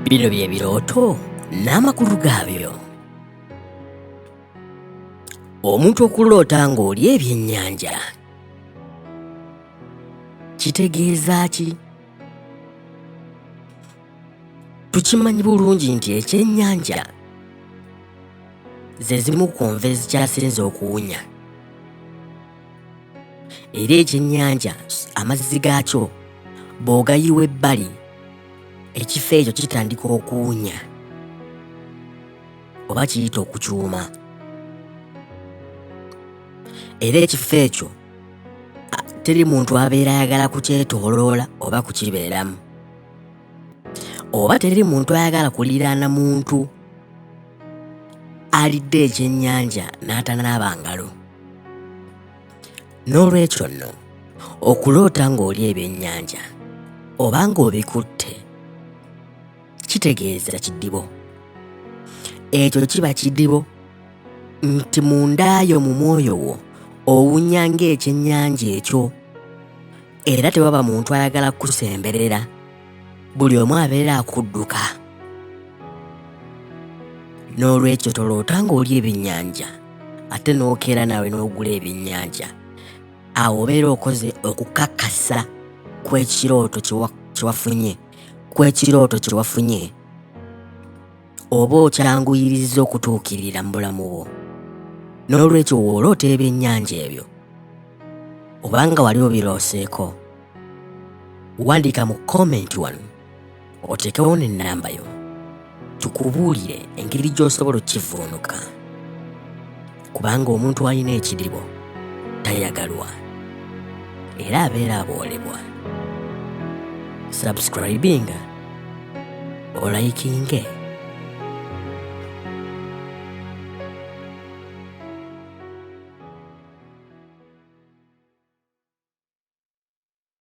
Bino bye birooto n'amakulu gaabyo. Omuntu okuloota ng'olya ebyennyanja kitegeeza ki? Tukimanyi bulungi nti ekyennyanja ze zimu ku nva ezikyasinze okuwunya. Era ekyennyanja amazzi gaakyo bw'ogayiwa ebbali, ekifo ekyo kitandika okuwunya oba kiyita okukyuma. Era ekifo ekyo teri muntu abeera ayagala kukyetooloola oba kukibeeramu, oba teri muntu ayagala kuliraana muntu alidde ekyennyanja n'atanaaba ngalo. N'olwekyo nno okuloota ng'olya ebyennyanja oba ng'obikutte kitegeeza kiddibo. Ekyo kiba kiddibo nti mundaayo mu mwoyo wo owunya ng'ekyennyanja ekyo, era tewaba muntu ayagala kusemberera, buli omu abeera akudduka. N'olwekyo toloota ng'olya ebyennyanja ate n'okeera nawe n'ogula ebyennyanja. Awo obeera okoze okukakasa kw'ekirooto kye wafunye, oba okyanguyiriza okutuukirira mu bulamu bwo. N'olwekyo w'oloota ebyennyanja ebyo obanga wali obirooseeko, wandiika mu komenti wano oteekewo n'ennamba yo, tukubuulire engeri gy'osobola okkivuunuka, kubanga omuntu alina ekiddibo tayagalwa era abeera aboolebwa. Subscribinga, olikinge.